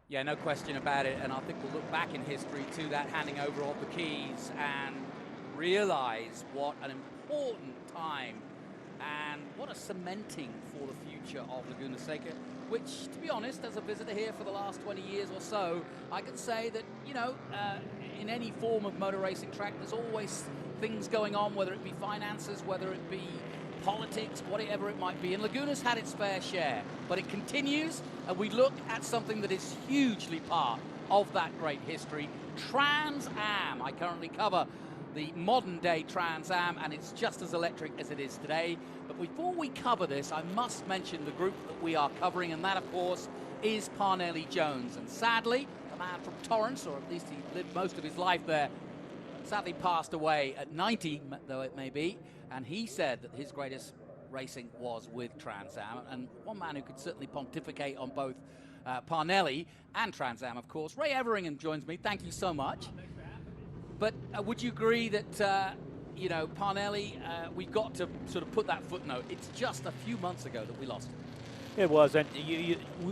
Yeah, no question about it. And I think we'll look back in history to that handing over of the keys and realize what an important time and what a cementing for the future of Laguna Seca, which, to be honest, as a visitor here for the last 20 years or so, I can say that, in any form of motor racing track, there's always things going on, whether it be finances, whether it be politics, whatever it might be. And Laguna's had its fair share, but it continues, and we look at something that is hugely part of that great history. TransAm. I currently cover the modern day TransAm, and it's just as electric as it is today. But before we cover this, I must mention the group that we are covering, and that, of course, is Parnelli Jones. And sadly, a man from Torrance, or at least he lived most of his life there, sadly passed away at 90, though it may be, and he said that his greatest racing was with TransAm. And one man who could certainly pontificate on both Parnelli and TransAm, of course, Ray Everingham joins me. Thank you so much. But would you agree that, Parnelli, we've got to sort of put that footnote. It's just a few months ago that we lost him. It was, and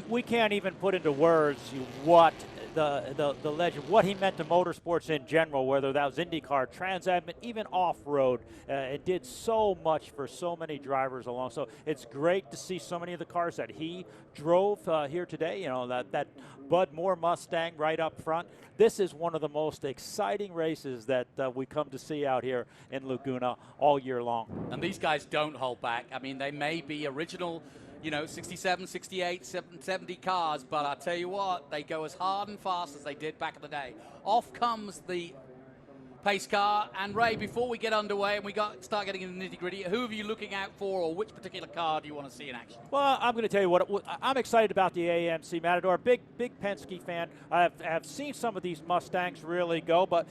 we can't even put into words what the legend, what he meant to motorsports in general, whether that was IndyCar, TransAm, but even off-road. It did so much for so many drivers along. So it's great to see so many of the cars that he drove here today. That Bud Moore Mustang right up front. This is one of the most exciting races that we come to see out here in Laguna all year long. And these guys don't hold back. I mean, they may be original 67, 68, 70 cars, but I tell you what, they go as hard and fast as they did back in the day. Off comes the pace car, and Ray, before we get underway and we start getting into the nitty-gritty, who are you looking out for, or which particular car do you want to see in action? Well, I'm going to tell you what, I'm excited about the AMC Matador. Big Penske fan. I have seen some of these Mustangs really go, but,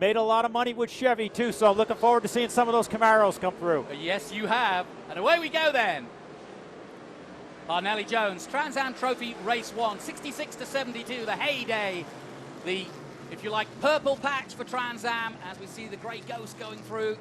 made a lot of money with Chevy, too, so I'm looking forward to seeing some of those Camaros come through. Yes, you have. And away we go then. Parnelli Jones, TransAm Trophy Race 1, 66 to 72, the heyday, the, if you like, purple patch for TransAm, as we see the grey ghost going through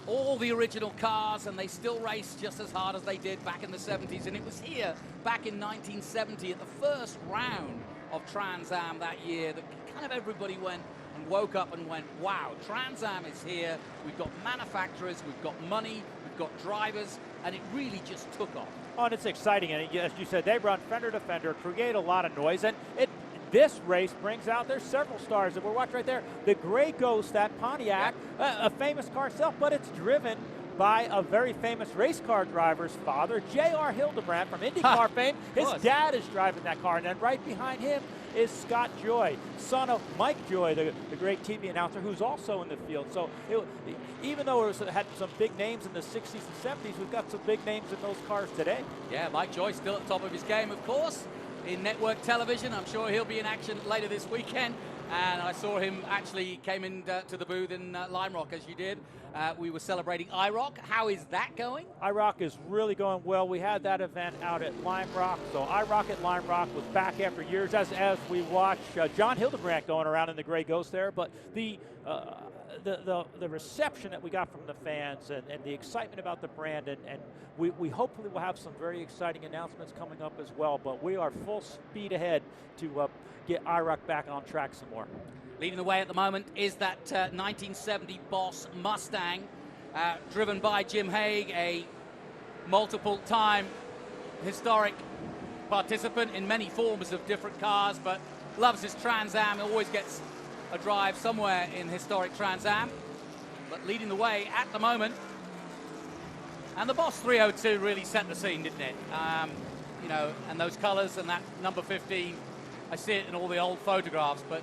all the original cars, and they still race just as hard as they did back in the 70s. And it was here back in 1970 at the first round of TransAm that year that kind of everybody went and woke up and went, wow, TransAm is here. We've got manufacturers, we've got money, we've got drivers, and it really just took off. Oh, and it's exciting, and as you said, they run fender to fender, create a lot of noise, and this race brings out, there's several stars that we're watching right there. The Grey Ghost, that Pontiac, a famous car itself, but it's driven by a very famous race car driver's father, J.R. Hildebrand from IndyCar fame. His dad is driving that car, and then right behind him is Scott Joy, son of Mike Joy, the great TV announcer, who's also in the field. So even though it had some big names in the 60s and 70s, we've got some big names in those cars today. Yeah, Mike Joy still at the top of his game, of course, in network television. I'm sure he'll be in action later this weekend. And I saw him actually came in to the booth in Lime Rock, as you did. We were celebrating IROC. How is that going? IROC is really going well. We had that event out at Lime Rock. So IROC at Lime Rock was back after years as we watch John Hildebrand going around in the Grey Ghost there. But the reception that we got from the fans and the excitement about the brand, and we hopefully will have some very exciting announcements coming up as well. But we are full speed ahead to get IROC back on track some more. Leading the way at the moment is that 1970 Boss Mustang, driven by Jim Haig, a multiple-time historic participant in many forms of different cars, but loves his TransAm, always gets a drive somewhere in historic TransAm. But leading the way at the moment, and the Boss 302 really set the scene, didn't it? And those colors and that number 15, I see it in all the old photographs, but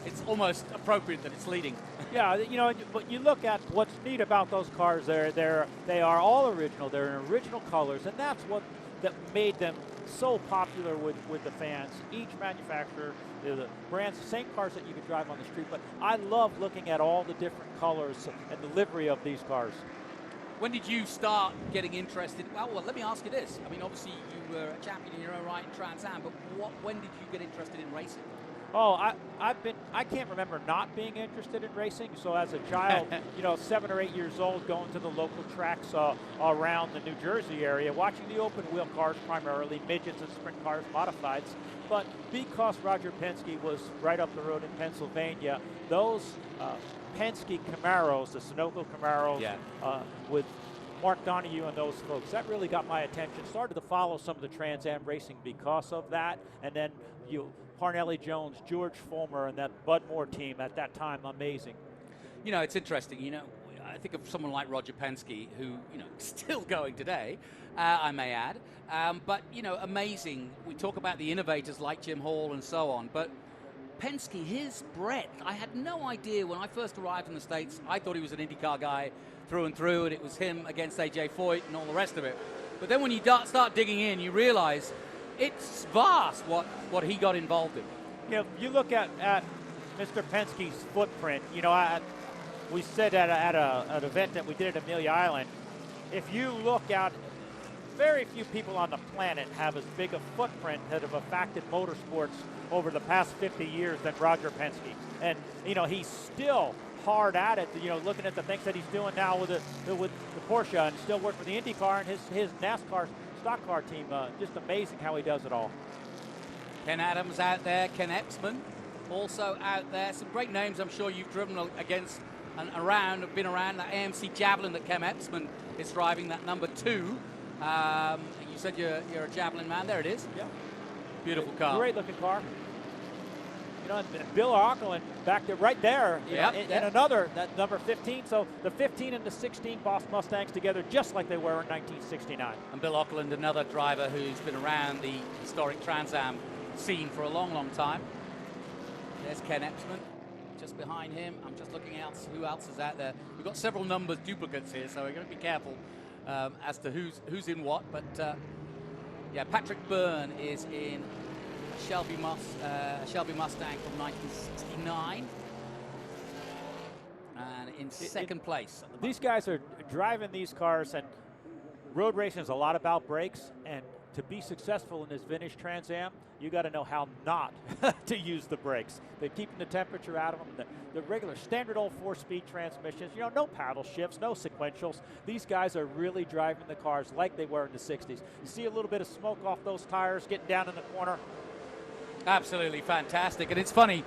it's almost appropriate that it's leading. Yeah, but you look at what's neat about those cars. They are all original. They're in original colors, and that's what that made them so popular with the fans. Each manufacturer, the brands, the same cars that you could drive on the street. But I love looking at all the different colors and the livery of these cars. When did you start getting interested? Well, let me ask you this. I mean, obviously you were a champion in your own right in TransAm, but when did you get interested in racing? Oh, I can't remember not being interested in racing. So as a child, 7 or 8 years old, going to the local tracks around the New Jersey area, watching the open wheel cars primarily, midgets and sprint cars, modifieds. But because Roger Penske was right up the road in Pennsylvania, those Penske Camaros, the Sunoco Camaros, with Mark Donohue and those folks, that really got my attention. Started to follow some of the Trans Am racing because of that. And then Parnelli Jones, George Fulmer, and that Bud Moore team at that time, amazing. It's interesting. I think of someone like Roger Penske, who, still going today, I may add. But, amazing. We talk about the innovators like Jim Hall and so on. But Penske, his breadth, I had no idea when I first arrived in the States. I thought he was an IndyCar guy through and through, and it was him against A.J. Foyt and all the rest of it. But then when you start digging in, you realize it's vast what he got involved in. You look at Mr. Penske's footprint. We said at an event that we did at Amelia Island, if you look out, very few people on the planet have as big a footprint that have affected motorsports over the past 50 years than Roger Penske. And, he's still hard at it, looking at the things that he's doing now with the Porsche, and still working with the IndyCar and his NASCAR stock car team. Just amazing how he does it all. Ken Adams out there, Ken Epsman also out there. Some great names I'm sure you've driven against and been around. That AMC Javelin that Ken Epsman is driving, that number 2. You said you're a Javelin man. There it is. Yeah. Beautiful car. Great looking car. And Bill Auckland back there, right there, and another, that number 15. So the 15 and the 16 Boss Mustangs together, just like they were in 1969. And Bill Auckland, another driver who's been around the historic Trans Am scene for a long, long time. There's Ken Epsman, just behind him. I'm just looking else. Who else is out there? We've got several numbers duplicates here, so we're going to be careful as to who's in what. But Patrick Byrne is in Shelby Mustang from 1969, and in second place. These guys are driving these cars, and road racing is a lot about brakes, and to be successful in this vintage Trans Am, you got to know how not to use the brakes. They're keeping the temperature out of them. The regular standard old 4-speed transmissions, no paddle shifts, no sequentials. These guys are really driving the cars like they were in the 60s. You see a little bit of smoke off those tires getting down in the corner. Absolutely fantastic. And it's funny,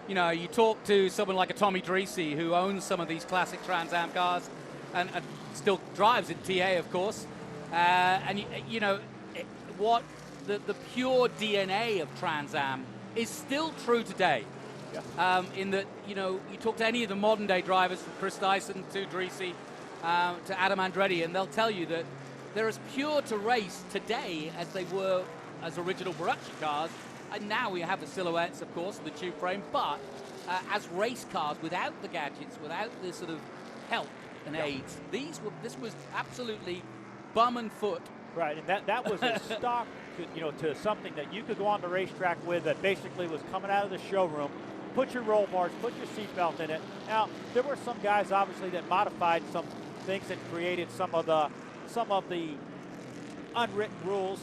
you talk to someone like a Tommy Dreese who owns some of these classic Trans Am cars and still drives in TA, of course. And what the pure DNA of Trans Am is still true today. Yeah. In that, you talk to any of the modern day drivers, from Chris Dyson to Dreese to Adam Andretti, and they'll tell you that they're as pure to race today as they were as original production cars. And now we have the silhouettes, of course, the tube frame, but as race cars, without the gadgets, without the sort of help and aids, this was absolutely bum and foot. Right, and that was a stock, to something that you could go on the racetrack with, that basically was coming out of the showroom. Put your roll bars, put your seatbelt in it. Now, there were some guys, obviously, that modified some things and created some of the unwritten rules,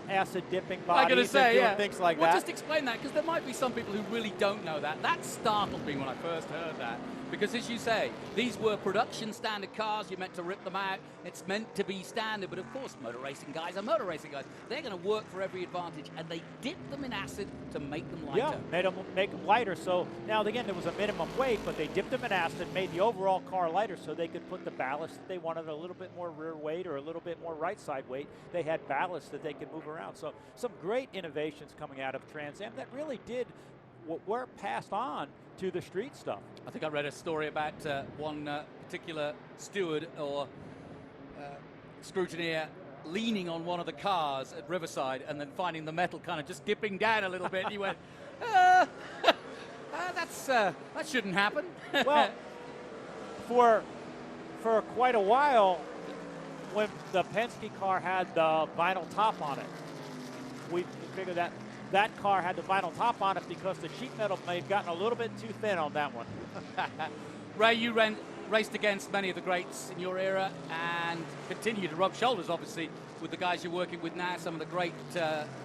acid dipping bodies, things like that. Just explain that, because there might be some people who really don't know that. That startled me when I first heard that, because as you say, these were production standard cars. You're meant to rip them out. It's meant to be standard, but of course, motor racing guys are motor racing guys. They're going to work for every advantage, and they dipped them in acid to make them lighter. Yeah, make them lighter. So now, again, there was a minimum weight, but they dipped them in acid, made the overall car lighter so they could put the ballast that they wanted, a little bit more rear weight or a little bit more right side weight. They had ballast that they could move around. So some great innovations coming out of Trans Am that really did were passed on to the street stuff. I think I read a story about one particular steward or scrutineer leaning on one of the cars at Riverside and then finding the metal kind of just dipping down a little bit. And he went, that shouldn't happen. Well, for quite a while, when the Penske car had the vinyl top on it, we figured that car had the vinyl top on it because the sheet metal may have gotten a little bit too thin on that one. Ray, you raced against many of the greats in your era and continue to rub shoulders, obviously, with the guys you're working with now, some of the great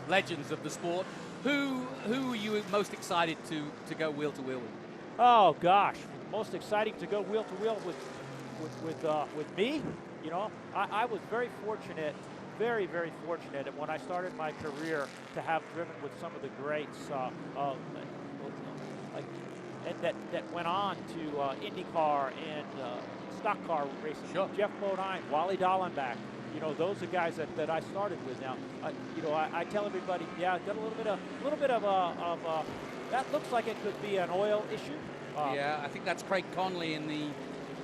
legends of the sport. Who are you most excited to go wheel to wheel with? Oh gosh, most exciting to go wheel to wheel with me. You know, I was very fortunate, very fortunate when I started my career to have driven with some of the greats and that went on to IndyCar and stock car racing. Sure. Jeff Bodine, Wally Dallenbach. You know, those are guys that I started with. Now, you know, I tell everybody, yeah, got a little bit of that looks like it could be an oil issue. Yeah, I think that's Craig Conley in the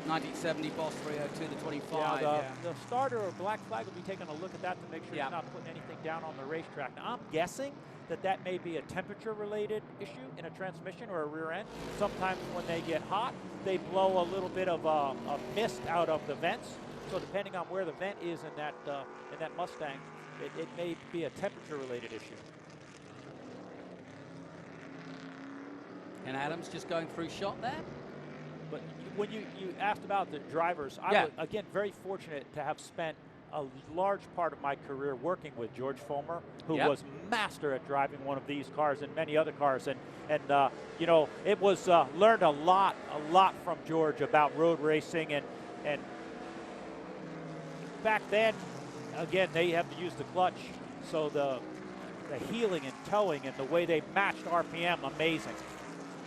1970 Boss 302 to 25. Yeah, the starter or black flag will be taking a look at that to make sure he's not putting anything down on the racetrack. Now, I'm guessing that may be a temperature-related issue in a transmission or a rear end. Sometimes when they get hot, they blow a little bit of a mist out of the vents. So depending on where the vent is in that Mustang, it may be a temperature-related issue. And Adams just going through shot there. But when you asked about the drivers, I was, again, very fortunate to have spent a large part of my career working with George Fulmer, who was master at driving one of these cars and many other cars. And you know, it was learned a lot from George about road racing and back then, again, they have to use the clutch, so the heeling and towing and the way they matched RPM, amazing.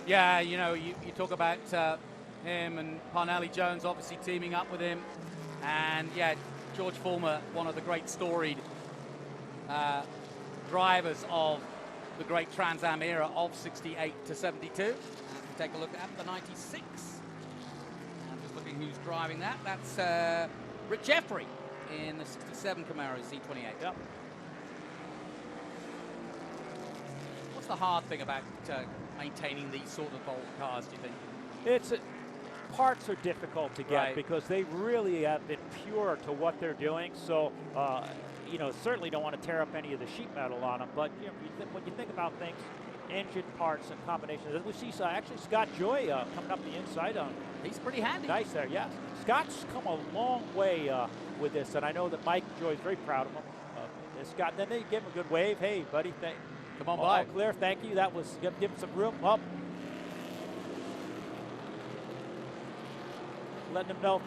Yeah, you know, you talk about him and Parnelli Jones obviously teaming up with him, and yeah, George Fulmer, one of the great storied drivers of the great Trans Am era of 68 to 72. Take a look at the 96. I'm just looking who's driving that. That's Rick Jeffrey in the 67 Camaro Z28. Yep. What's the hard thing about maintaining these sort of old cars, do you think? It's parts are difficult to get because they really have been pure to what they're doing. So, you know, certainly don't want to tear up any of the sheet metal on them. But you know, when you think about things, engine parts and combinations, as we see, actually Scott Joy coming up the inside on. He's pretty handy. Nice there, yeah. Scott's come a long way with this, and I know that Mike Joy's very proud of him. Scott, then they give him a good wave. Hey, buddy, come on by. All clear, thank you. That was give him some room up. Letting him know.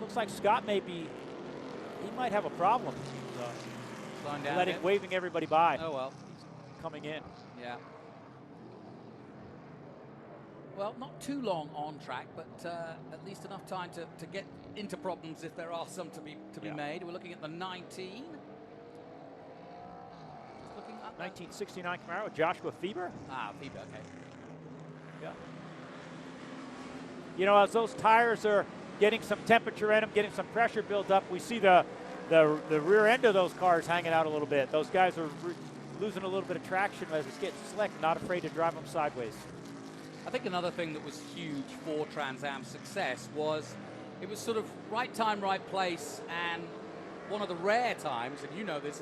Looks like Scott he might have a problem. Slowing down waving everybody by. Oh well, he's coming in. Yeah. Well, not too long on track, but at least enough time to get into problems if there are some to be made. We're looking at the 19. Looking at 1969 Camaro, Joshua Fieber. Ah, Fieber, okay. Yeah. You know, as those tires are getting some temperature in them, getting some pressure built up, we see the rear end of those cars hanging out a little bit. Those guys are losing a little bit of traction as it's getting slick, not afraid to drive them sideways. I think another thing that was huge for Trans Am's success was it was sort of right time, right place, and one of the rare times, and you know this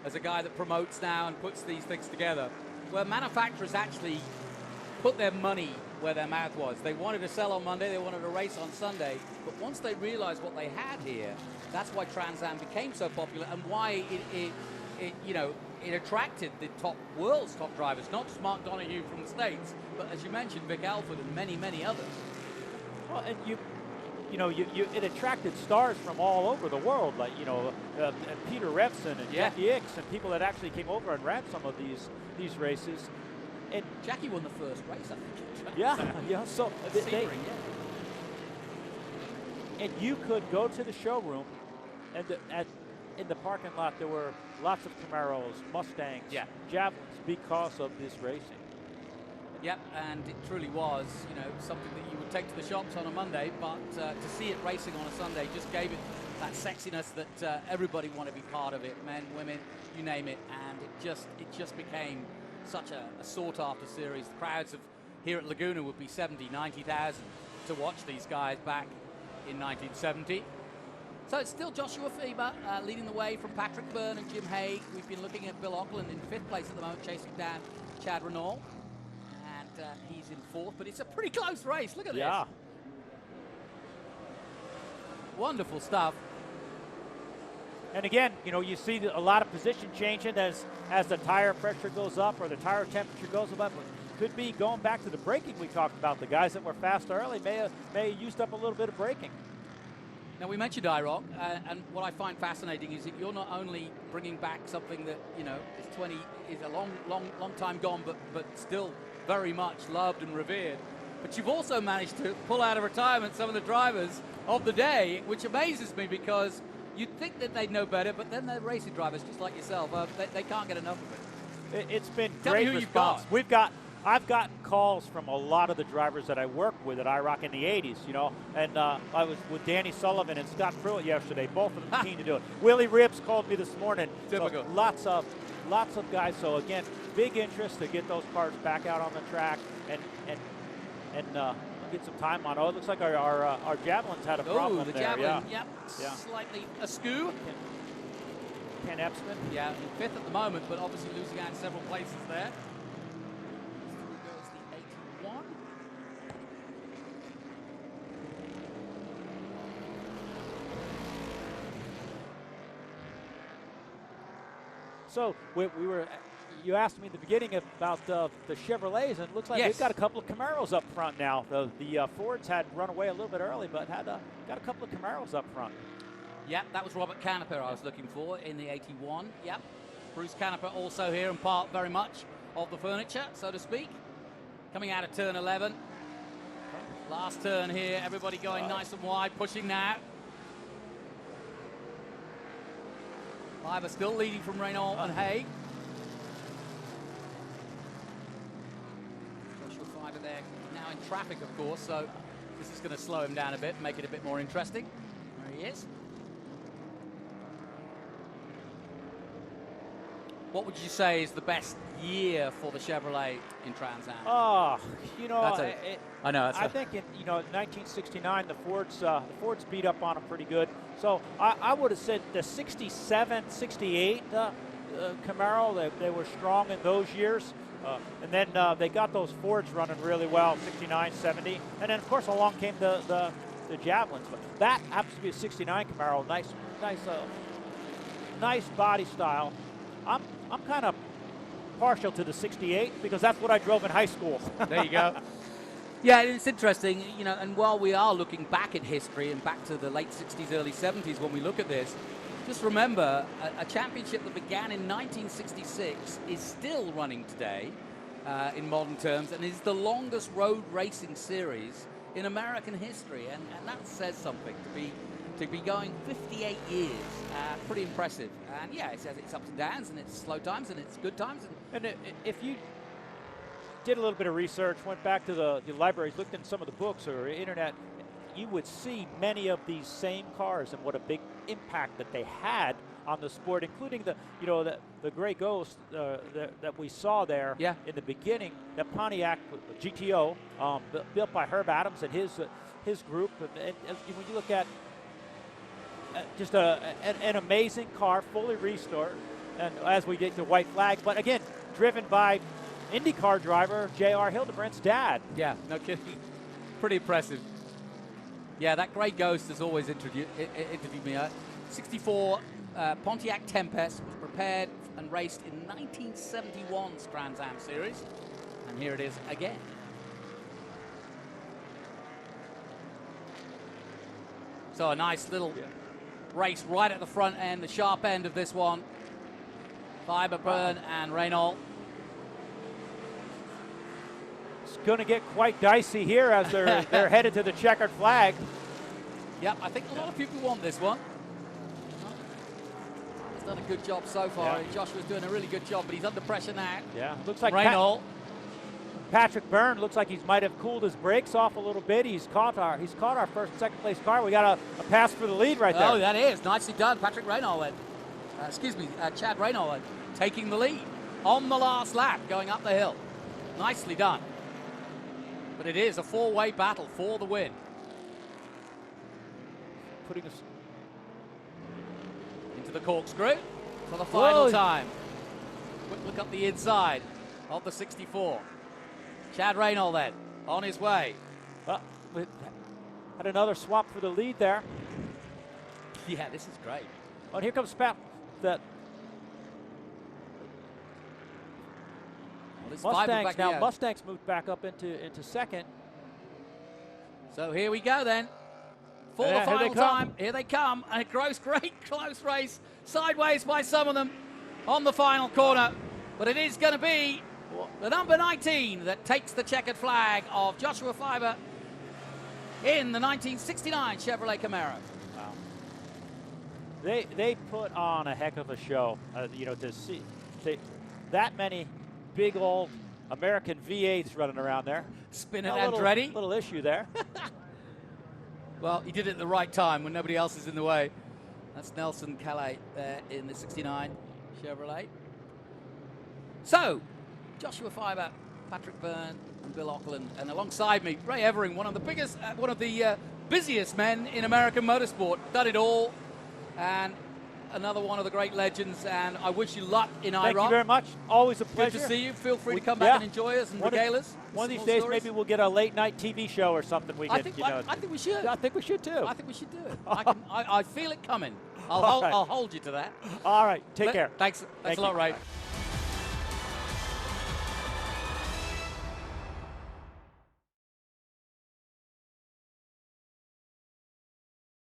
as a guy that promotes now and puts these things together, where manufacturers actually put their money where their mouth was. They wanted to sell on Monday, they wanted to race on Sunday, but once they realized what they had here, that's why Trans Am became so popular and why it attracted the world's top drivers, not just Mark Donohue from the States, but as you mentioned, Vic Elford and many, many others. Well, and it attracted stars from all over the world, like and Peter Revson and Jackie Ickx and people that actually came over and ran some of these races. And Jackie won the first race, I think. Yeah. So and you could go to the showroom, and in the parking lot there were lots of Camaros, Mustangs, Javelins because of this racing. Yep, and it truly was, something that you would take to the shops on a Monday, but to see it racing on a Sunday just gave it that sexiness that everybody wanted to be part of it, men, women, you name it, and it just became such a sought-after series. The crowds here at Laguna would be 70, 90,000 to watch these guys back in 1970. So it's still Joshua Fieber leading the way from Patrick Byrne and Jim Haig. We've been looking at Bill Auckland in 5th place at the moment, chasing down Chad Renault. And he's in 4th, but it's a pretty close race. Look at this. Wonderful stuff. And again, you know, you see a lot of position changing as the tire pressure goes up or the tire temperature goes up. Could be going back to the braking we talked about. The guys that were fast early may have used up a little bit of braking. Now, we mentioned IROC, and what I find fascinating is that you're not only bringing back something that, you know, is a long time gone, but still very much loved and revered, but you've also managed to pull out of retirement some of the drivers of the day, which amazes me because you'd think that they'd know better, but then they're racing drivers just like yourself. They can't get enough of it. It's been Tell me great who response. you've got. I've gotten calls from a lot of the drivers that I worked with at IROC in the 80s, you know, and I was with Danny Sullivan and Scott Pruitt yesterday, both of them keen to do it. Willie Ribbs called me this morning. Typical. So lots of guys. So again, big interest to get those cars back out on the track and get some time on. Oh, it looks like our Javelins had a problem the there. Javelin, Yeah. Slightly askew. Ken Epsman. Yeah, in fifth at the moment, but obviously losing out in several places there. So you asked me at the beginning about the Chevrolets, and it looks like yes. We've got a couple of Camaros up front now. The Fords had run away a little bit early, but got a couple of Camaros up front. Yep, that was Robert Canepa I was looking for in the 81. Yep, Bruce Canepa also here and part very much of the furniture, so to speak. Coming out of turn 11. Last turn here, everybody going nice and wide, pushing now. Fiver still leading from Renault and Haig. Joshua Fiver there now in traffic, of course, so this is going to slow him down a bit, make it a bit more interesting. There he is. What would you say is the best year for the Chevrolet in Trans Am? Oh, you know, I know. I think in 1969 the Fords beat up on them pretty good. So I would have said the 67, 68 Camaro, they were strong in those years. And then they got those Fords running really well, 69, 70. And then, of course, along came the Javelins. But that happens to be a 69 Camaro, nice body style. I'm kind of partial to the 68 because that's what I drove in high school. There you go. Yeah, it's interesting, you know, and while we are looking back at history and back to the late 60s, early 70s when we look at this, just remember a championship that began in 1966 is still running today in modern terms and is the longest road racing series in American history, and that says something to be going 58 years. Pretty impressive. And yeah, it says it's ups and downs and it's slow times and it's good times. And if you did a little bit of research, went back to the libraries, looked in some of the books or internet, you would see many of these same cars and what a big impact that they had on the sport, including the Gray Ghost that we saw there in the beginning, the Pontiac GTO built by Herb Adams and his group. And when you look at just an amazing car, fully restored, and as we get the white flag, but again, driven by IndyCar driver J.R. Hildebrandt's dad. Yeah, no kidding. Pretty impressive. Yeah, that Gray Ghost has always interviewed me. 64 Pontiac Tempest was prepared and raced in 1971's TransAm Series, and here it is again. So a nice little race right at the front end, the sharp end of this one. Fiberburn and Renault. It's going to get quite dicey here as they're headed to the checkered flag. Yep, I think a lot of people want this one. He's done a good job so far. Yeah. Joshua's doing a really good job, but he's under pressure now. Yeah, looks like Renault. Patrick Byrne looks like he might have cooled his brakes off a little bit. He's caught our first and second place car. We got a pass for the lead right there. Oh, that is nicely done. Patrick Renault, Chad Renault taking the lead on the last lap, going up the hill. Nicely done. But it is a four-way battle for the win. Putting us into the corkscrew for the final time. Quick look up the inside of the 64. Chad Renault then, on his way. We had another swap for the lead there. Yeah, this is great. Oh, here comes Pat. That Well, this Mustangs back now. here. Mustangs moved back up into second. So here we go then. For Yeah, the here they final come. time, here they come. A great close race, sideways by some of them on the final corner. But it is going to be the number 19 that takes the checkered flag of Joshua Fiber in the 1969 Chevrolet Camaro. Wow. They put on a heck of a show, you know, to see that many big old American V8s running around there. Spinning A Andretti. little issue there. Well, he did it at the right time when nobody else is in the way. That's Nelson Calais there in the 69 Chevrolet. So, Joshua Fiber, Patrick Byrne, and Bill Auckland, and alongside me, Ray Evering, one of the busiest men in American motorsport. Done it all, and another one of the great legends. And I wish you luck in IROC. Thank you very much. Always a Good pleasure. to see you. Feel free to come back and enjoy us and regale us. One of these days, maybe we'll get a late night TV show or something. I think we should. I think we should too. I think we should do it. I feel it coming. I'll hold you to that. All right. Take care. Thanks a lot, Ray. Bye.